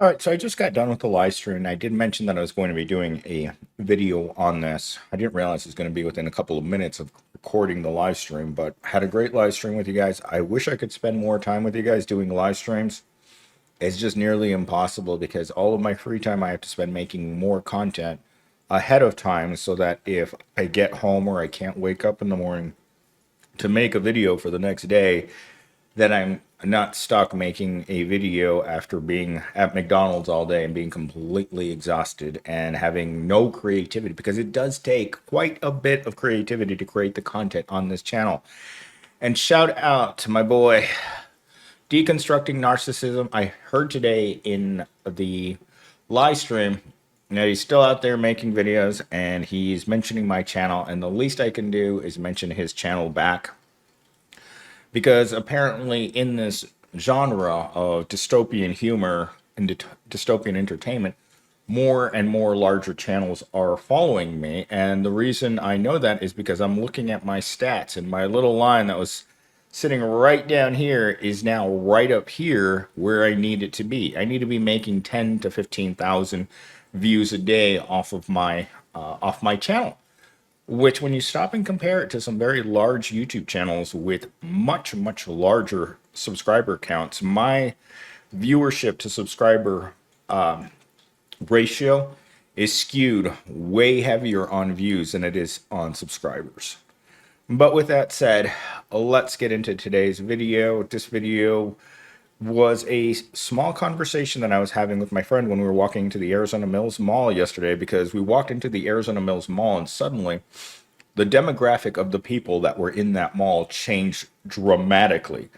All right, so I just got done with the live stream, and I did mention that I was going to be doing a video on this. I didn't realize it was going to be within a couple of minutes of recording the live stream, but had a great live stream with you guys. I wish I could spend more time with you guys doing live streams. It's just nearly impossible because all of my free time I have to spend making more content ahead of time so that if I get home or I can't wake up in the morning to make a video for the next day, that I'm not stuck making a video after being at McDonald's all day and being completely exhausted and having no creativity, because it does take quite a bit of creativity to create the content on this channel. And shout out to my boy Deconstructing Narcissism. I heard today in the live stream that he's still out there making videos and he's mentioning my channel, and the least I can do is mention his channel back, because apparently in this genre of dystopian humor and dystopian entertainment, more and more larger channels are following me. And the reason I know that is because I'm looking at my stats, and my little line that was sitting right down here is now right up here where I need it to be. I need to be making 10 to 15,000 views a day off of my channel, which when you stop and compare it to some very large YouTube channels with much, much larger subscriber counts, my viewership to subscriber ratio is skewed way heavier on views than it is on subscribers. But with that said, let's get into today's video. This video was a small conversation that I was having with my friend when we were walking to the Arizona Mills Mall yesterday, because we walked into the Arizona Mills Mall and suddenly the demographic of the people that were in that mall changed dramatically.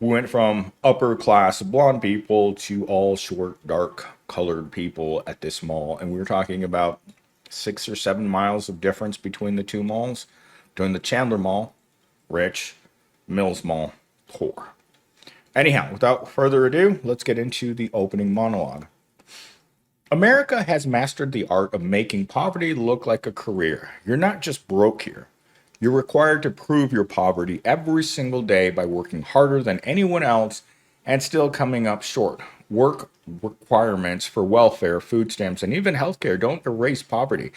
We went from upper class blonde people to all short, dark colored people at this mall. And we were talking about 6 or 7 miles of difference between the two malls. Between the Chandler Mall, rich, Mills Mall, poor. Anyhow, without further ado, let's get into the opening monologue. America has mastered the art of making poverty look like a career. You're not just broke here. You're required to prove your poverty every single day by working harder than anyone else and still coming up short. Work requirements for welfare, food stamps, and even healthcare don't erase poverty.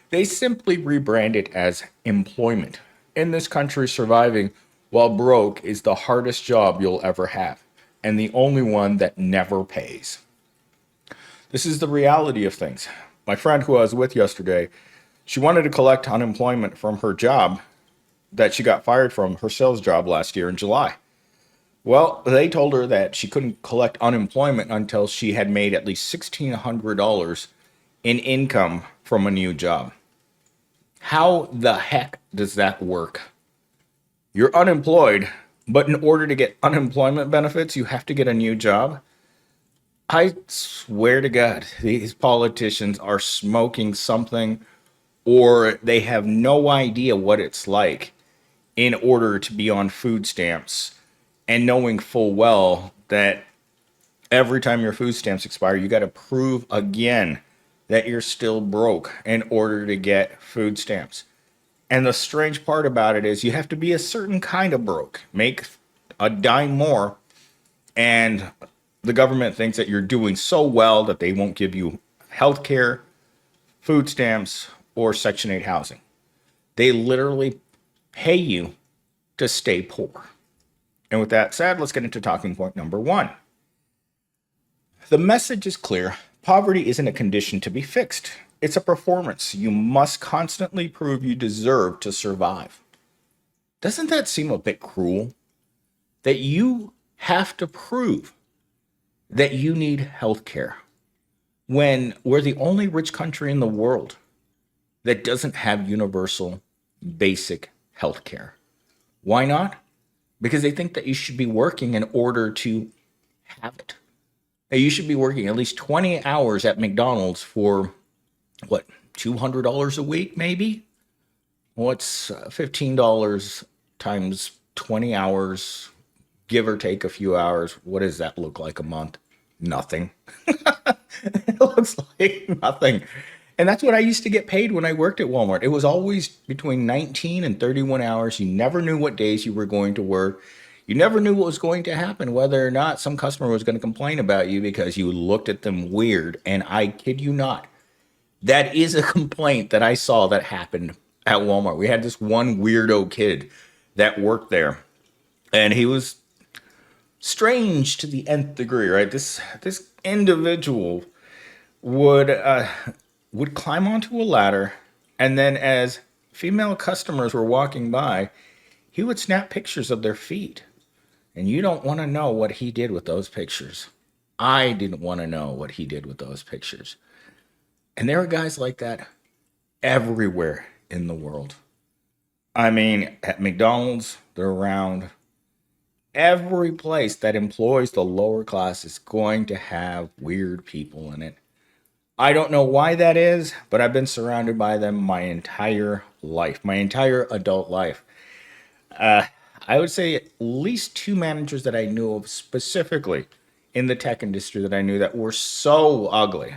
They simply rebrand it as employment. In this country, surviving while broke is the hardest job you'll ever have, and the only one that never pays. This is the reality of things. My friend who I was with yesterday, she wanted to collect unemployment from her job that she got fired from, her sales job last year in July. Well, they told her that she couldn't collect unemployment until she had made at least $1,600 in income from a new job. How the heck does that work? You're unemployed, but in order to get unemployment benefits, you have to get a new job? I swear to God, these politicians are smoking something, or they have no idea what it's like in order to be on food stamps, and knowing full well that every time your food stamps expire, you got to prove again that you're still broke in order to get food stamps. And the strange part about it is you have to be a certain kind of broke, make a dime more, and the government thinks that you're doing so well that they won't give you health care, food stamps, or Section 8 housing. They literally pay you to stay poor. And with that said, let's get into talking point number 1. The message is clear. Poverty isn't a condition to be fixed. It's a performance. You must constantly prove you deserve to survive. Doesn't that seem a bit cruel? That you have to prove that you need health care when we're the only rich country in the world that doesn't have universal basic health care. Why not? Because they think that you should be working in order to have it. You should be working at least 20 hours at McDonald's for, what, $200 a week, maybe? What's $15 times 20 hours, give or take a few hours? What does that look like a month? Nothing. It looks like nothing. And that's what I used to get paid when I worked at Walmart. It was always between 19 and 31 hours. You never knew what days you were going to work. You never knew what was going to happen, whether or not some customer was going to complain about you because you looked at them weird. And I kid you not, that is a complaint that I saw that happened at Walmart. We had this one weirdo kid that worked there, and he was strange to the nth degree, right? This individual would would climb onto a ladder, and then as female customers were walking by, he would snap pictures of their feet. And you don't want to know what he did with those pictures. I didn't want to know what he did with those pictures. And there are guys like that everywhere in the world. I mean, at McDonald's, they're around. Every place that employs the lower class is going to have weird people in it. I don't know why that is, but I've been surrounded by them my entire life, my entire adult life. I would say at least two managers that I knew of specifically in the tech industry that I knew that were so ugly.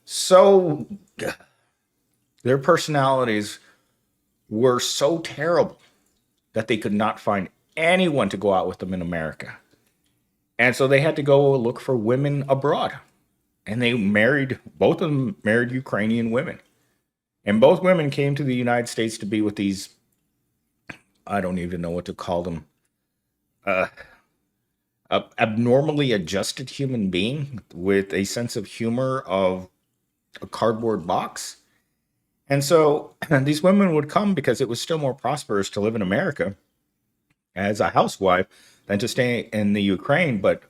So their personalities were so terrible that they could not find anyone to go out with them in America. And so they had to go look for women abroad. And they married, both of them married Ukrainian women. And both women came to the United States to be with these, I don't even know what to call them, abnormally adjusted human being with a sense of humor of a cardboard box. And so these women would come because it was still more prosperous to live in America as a housewife than to stay in the Ukraine. But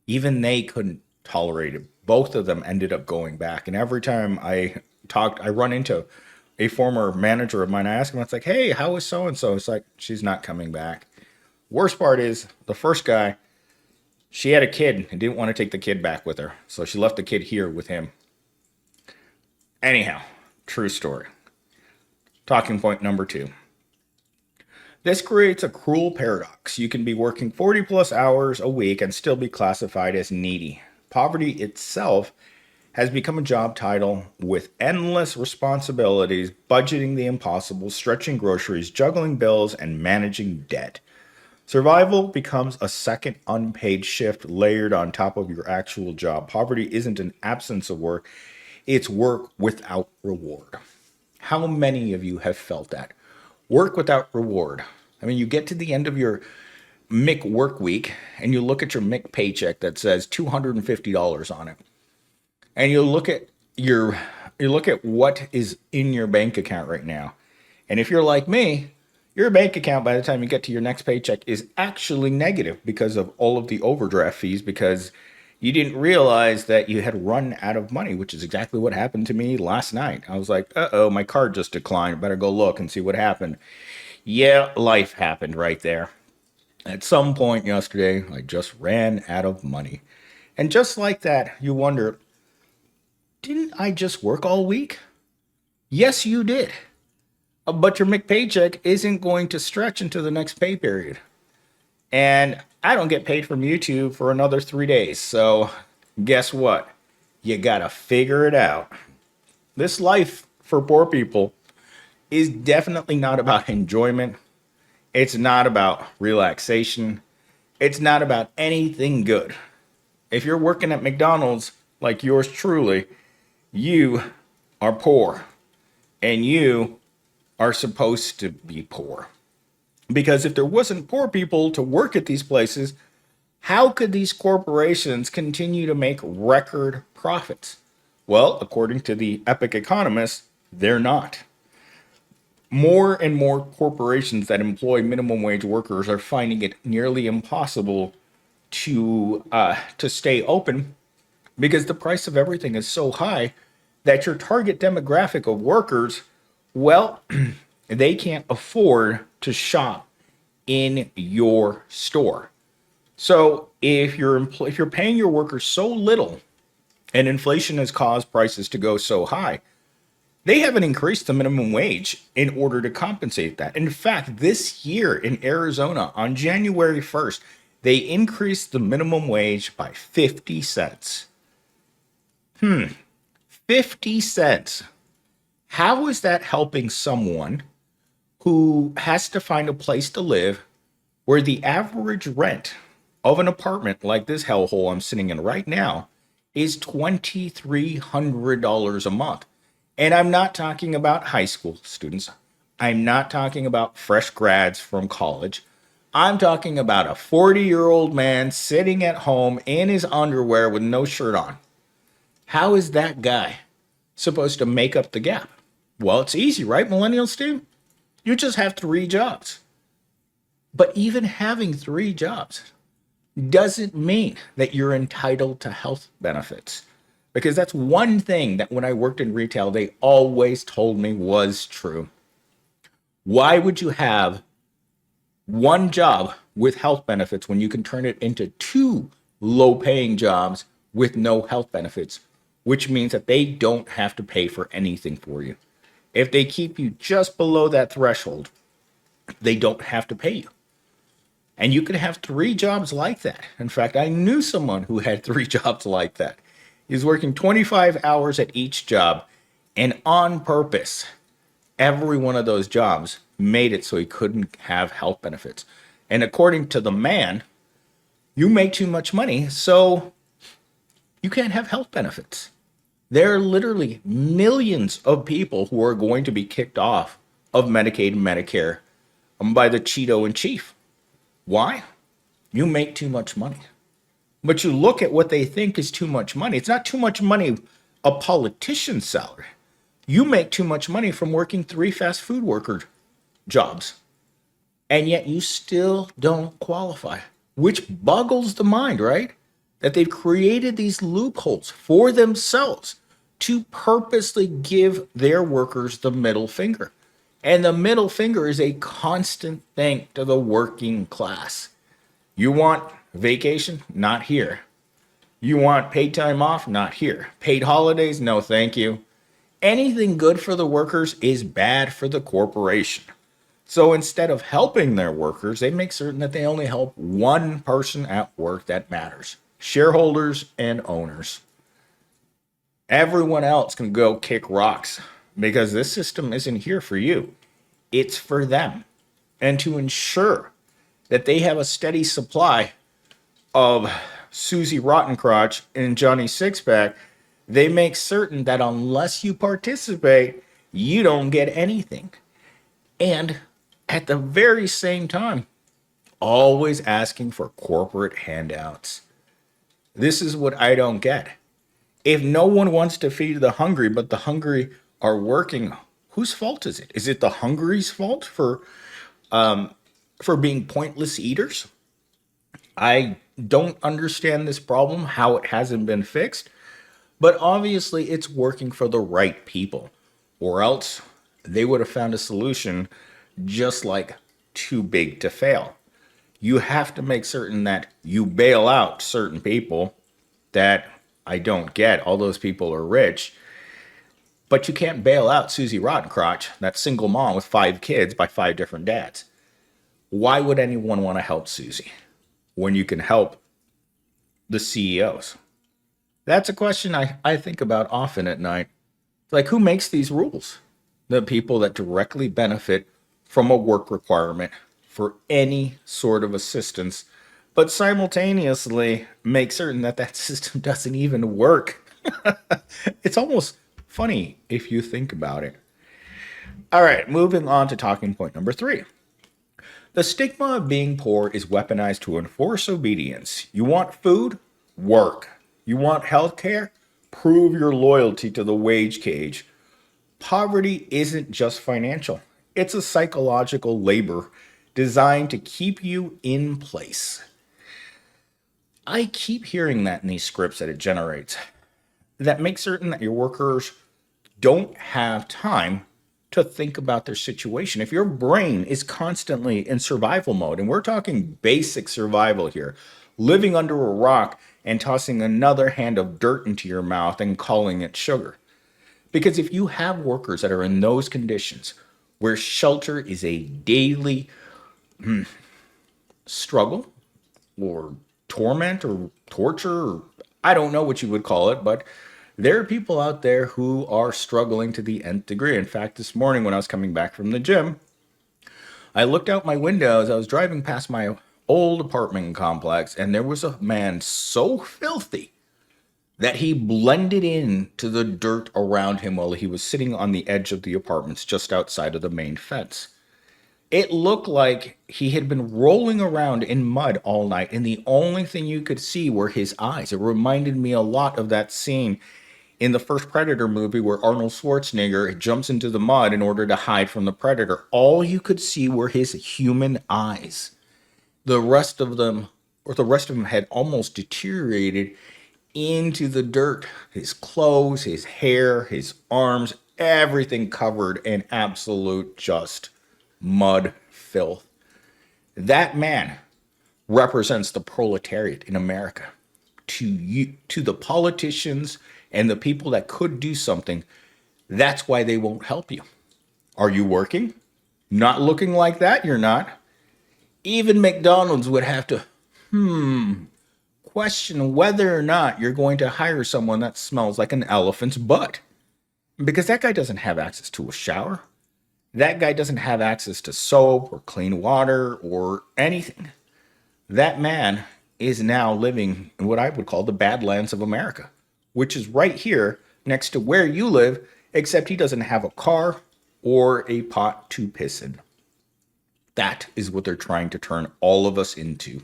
even they couldn't tolerate it. Both of them ended up going back. And every time I run into a former manager of mine. I ask him, it's like, hey, how is so-and-so? It's like, she's not coming back. Worst part is the first guy, she had a kid and didn't want to take the kid back with her. So she left the kid here with him. Anyhow, true story. Talking point number 2. This creates a cruel paradox. You can be working 40 plus hours a week and still be classified as needy. Poverty itself has become a job title with endless responsibilities, budgeting the impossible, stretching groceries, juggling bills, and managing debt. Survival becomes a second unpaid shift layered on top of your actual job. Poverty isn't an absence of work, it's work without reward. How many of you have felt that? Work without reward. I mean, you get to the end of your Mick work week and you look at your Mick paycheck that says $250 on it. And you look at what is in your bank account right now. And if you're like me, your bank account by the time you get to your next paycheck is actually negative because of all of the overdraft fees, because you didn't realize that you had run out of money, which is exactly what happened to me last night. I was like, uh-oh, my card just declined. Better go look and see what happened. Yeah, life happened right there. At some point yesterday, I just ran out of money. And just like that, you wonder, didn't I just work all week? Yes, you did. But your McPaycheck isn't going to stretch into the next pay period. And I don't get paid from YouTube for another 3 days. So guess what? You gotta figure it out. This life for poor people is definitely not about enjoyment. It's not about relaxation. It's not about anything good. If you're working at McDonald's like yours truly, you are poor. And you are supposed to be poor. Because if there wasn't poor people to work at these places, how could these corporations continue to make record profits? Well, according to the Epic economists, they're not. More and more corporations that employ minimum wage workers are finding it nearly impossible to stay open because the price of everything is so high that your target demographic of workers, well, they can't afford to shop in your store. So if you're paying your workers so little and inflation has caused prices to go so high, they haven't increased the minimum wage in order to compensate that. In fact, this year in Arizona on January 1st, they increased the minimum wage by 50 cents. 50 cents. How is that helping someone who has to find a place to live where the average rent of an apartment like this hellhole I'm sitting in right now is $2,300 a month. And I'm not talking about high school students. I'm not talking about fresh grads from college. I'm talking about a 40-year-old man sitting at home in his underwear with no shirt on. How is that guy supposed to make up the gap? Well, it's easy, right? Millennials do. You just have 3 jobs. But even having 3 jobs doesn't mean that you're entitled to health benefits. Because that's one thing that when I worked in retail, they always told me was true. Why would you have one job with health benefits when you can turn it into 2 low-paying jobs with no health benefits, which means that they don't have to pay for anything for you. If they keep you just below that threshold, they don't have to pay you. And you can have 3 jobs like that. In fact, I knew someone who had 3 jobs like that. He was working 25 hours at each job, and on purpose, every one of those jobs made it so he couldn't have health benefits. And according to the man, you make too much money, so you can't have health benefits. There are literally millions of people who are going to be kicked off of Medicaid and Medicare by the Cheeto in chief. Why? You make too much money. But you look at what they think is too much money. It's not too much money a politician's salary. You make too much money from working 3 fast food worker jobs. And yet you still don't qualify, which boggles the mind, right? That they've created these loopholes for themselves to purposely give their workers the middle finger. And the middle finger is a constant thing to the working class. You want vacation? Not here. You want paid time off? Not here. Paid holidays? No, thank you. Anything good for the workers is bad for the corporation. So instead of helping their workers, they make certain that they only help one person at work that matters: shareholders and owners. Everyone else can go kick rocks because this system isn't here for you. It's for them. And to ensure that they have a steady supply of Susie Rottencrotch and Johnny Sixpack, they make certain that unless you participate, you don't get anything. And at the very same time, always asking for corporate handouts. This is what I don't get. If no one wants to feed the hungry, but the hungry are working, whose fault is it? Is it the hungry's fault for being pointless eaters? I don't understand this problem, how it hasn't been fixed, but obviously it's working for the right people, or else they would have found a solution just like too big to fail. You have to make certain that you bail out certain people that I don't get. All those people are rich, but you can't bail out Susie Rottencrotch, that single mom with 5 kids by 5 different dads. Why would anyone want to help Susie when you can help the CEOs? That's a question I think about often at night. Like, who makes these rules? The people that directly benefit from a work requirement for any sort of assistance, but simultaneously make certain that that system doesn't even work. It's almost funny if you think about it. All right, moving on to talking point number 3. The stigma of being poor is weaponized to enforce obedience. You want food? Work. You want health care? Prove your loyalty to the wage cage. Poverty isn't just financial. It's a psychological labor designed to keep you in place. I keep hearing that in these scripts that it generates, that make certain that your workers don't have time to think about their situation. If your brain is constantly in survival mode, and we're talking basic survival here, living under a rock and tossing another hand of dirt into your mouth and calling it sugar. Because if you have workers that are in those conditions where shelter is a daily struggle or torment or torture, or I don't know what you would call it, but there are people out there who are struggling to the nth degree. In fact, this morning when I was coming back from the gym, I looked out my window as I was driving past my old apartment complex, and there was a man so filthy that he blended in to the dirt around him while he was sitting on the edge of the apartments just outside of the main fence. It looked like he had been rolling around in mud all night, and the only thing you could see were his eyes. It reminded me a lot of that scene in the first Predator movie where Arnold Schwarzenegger jumps into the mud in order to hide from the Predator. All you could see were his human eyes. The rest of them, or the rest of him, had almost deteriorated into the dirt. His clothes, his hair, his arms, everything covered in absolute just mud filth. That man represents the proletariat in America. To you, to the politicians and the people that could do something, that's why they won't help you. Are you working? Not looking like that, you're not. Even McDonald's would have to question whether or not you're going to hire someone that smells like an elephant's butt. Because that guy doesn't have access to a shower. That guy doesn't have access to soap or clean water or anything. That man is now living in what I would call the Badlands of America, which is right here next to where you live, except he doesn't have a car or a pot to piss in. That is what they're trying to turn all of us into.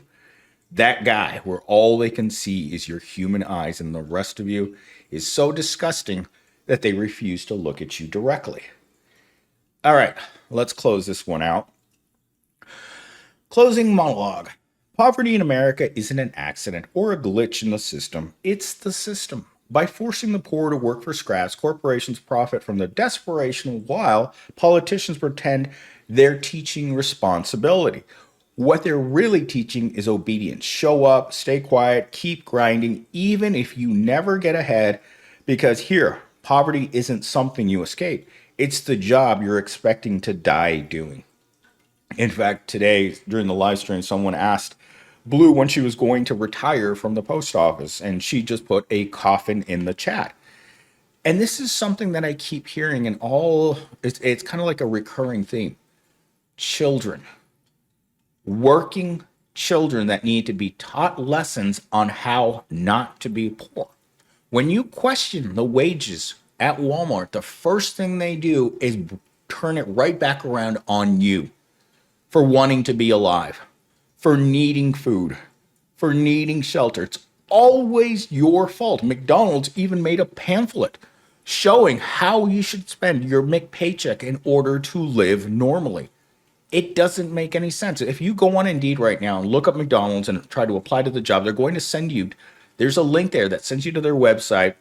That guy where all they can see is your human eyes and the rest of you is so disgusting that they refuse to look at you directly. All right, let's close this one out. Closing monologue. Poverty in America isn't an accident or a glitch in the system. It's the system. By forcing the poor to work for scraps, corporations profit from their desperation while politicians pretend they're teaching responsibility. What they're really teaching is obedience. Show up, stay quiet, keep grinding, even if you never get ahead, because here, poverty isn't something you escape. It's the job you're expecting to die doing. In fact, today during the live stream, someone asked Blue when she was going to retire from the post office, and she just put a coffin in the chat. And this is something that I keep hearing in it's kind of like a recurring theme. Children, working children that need to be taught lessons on how not to be poor. When you question the wages at Walmart, the first thing they do is turn it right back around on you for wanting to be alive, for needing food, for needing shelter. It's always your fault. McDonald's even made a pamphlet showing how you should spend your paycheck in order to live normally. It doesn't make any sense. If you go on Indeed right now and look up McDonald's and try to apply to the job, they're going to send you, there's a link there that sends you to their website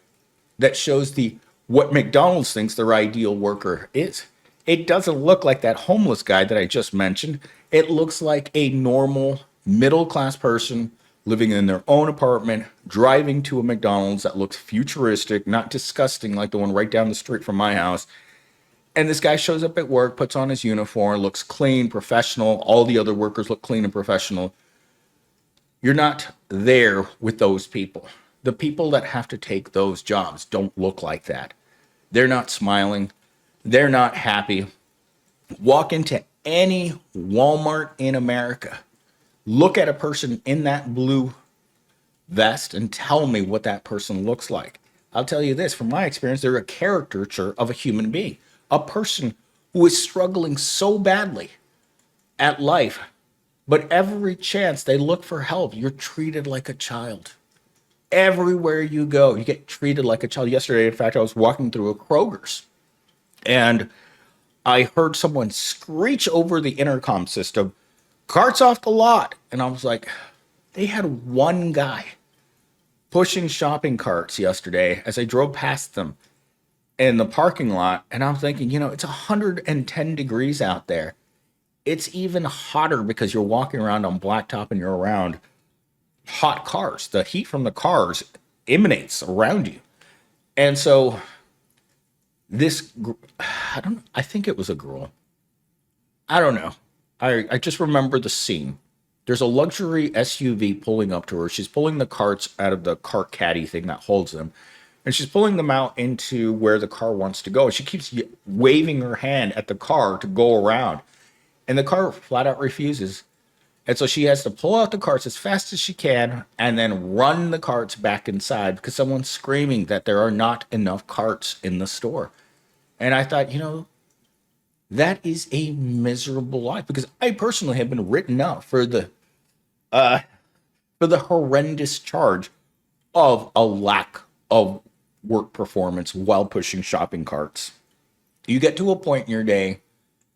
that shows what McDonald's thinks their ideal worker is. It doesn't look like that homeless guy that I just mentioned. It looks like a normal middle-class person living in their own apartment, driving to a McDonald's that looks futuristic, not disgusting like the one right down the street from my house. And this guy shows up at work, puts on his uniform, looks clean, professional. All the other workers look clean and professional. You're not there with those people. The people that have to take those jobs don't look like that. They're not smiling. They're not happy. Walk into any Walmart in America. Look at a person in that blue vest and tell me what that person looks like. I'll tell you this, from my experience, they're a caricature of a human being. A person who is struggling so badly at life, but every chance they look for help, you're treated like a child. Everywhere you go, you get treated like a child. Yesterday, in fact, I was walking through a Kroger's and I heard someone screech over the intercom system, "Carts off the lot." And I was like, they had one guy pushing shopping carts yesterday as I drove past them in the parking lot. And I'm thinking, it's 110 degrees out there. It's even hotter because you're walking around on blacktop and you're around hot cars. The heat from the cars emanates around you. And so I think it was a girl. I don't know. I just remember the scene. There's a luxury SUV pulling up to her. She's pulling the carts out of the cart caddy thing that holds them. And she's pulling them out into where the car wants to go. She keeps waving her hand at the car to go around. and the car flat out refuses. And so she has to pull out the carts as fast as she can and then run the carts back inside because someone's screaming that there are not enough carts in the store. And I thought, that is a miserable life, because I personally have been written up for the horrendous charge of a lack of work performance while pushing shopping carts. You get to a point in your day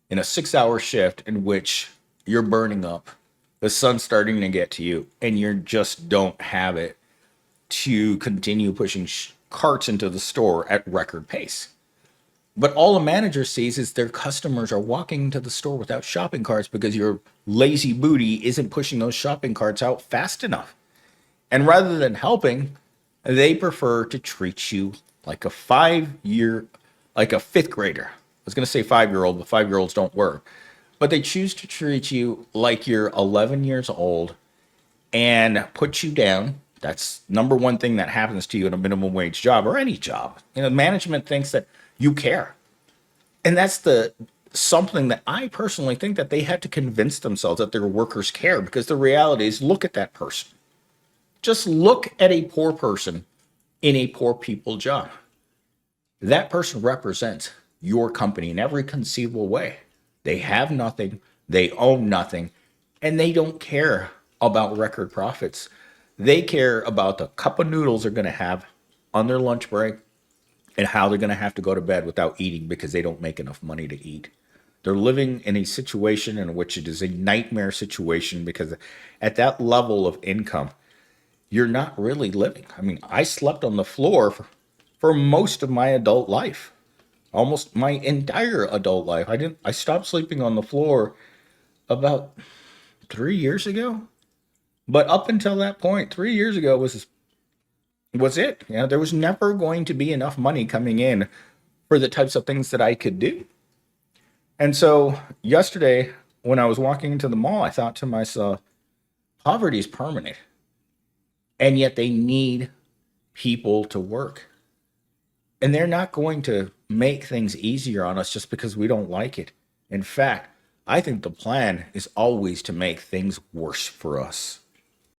in a 6-hour shift in which you're burning up, the sun's starting to get to you, and you just don't have it to continue pushing carts into the store at record pace. But all a manager sees is their customers are walking into the store without shopping carts because your lazy booty isn't pushing those shopping carts out fast enough. And rather than helping, they prefer to treat you like a fifth grader. I was going to say 5-year-old, but 5-year-olds don't work. But they choose to treat you like you're 11 years old and put you down. That's number one thing that happens to you in a minimum wage job or any job. Management thinks that you care. And that's something that I personally think that they had to convince themselves that their workers care, because the reality is, look at that person. Just look at a poor person in a poor people job. That person represents your company in every conceivable way. They have nothing, they own nothing, and they don't care about record profits. They care about the cup of noodles they're going to have on their lunch break and how they're going to have to go to bed without eating because they don't make enough money to eat. They're living in a situation in which it is a nightmare situation, because at that level of income, you're not really living. I mean, I slept on the floor for most of my adult life. Almost my entire adult life. I stopped sleeping on the floor about 3 years ago. But up until that point, 3 years ago was it. There was never going to be enough money coming in for the types of things that I could do. And so yesterday, when I was walking into the mall, I thought to myself, poverty is permanent. And yet they need people to work. And they're not going to make things easier on us just because we don't like it. In fact, I think the plan is always to make things worse for us.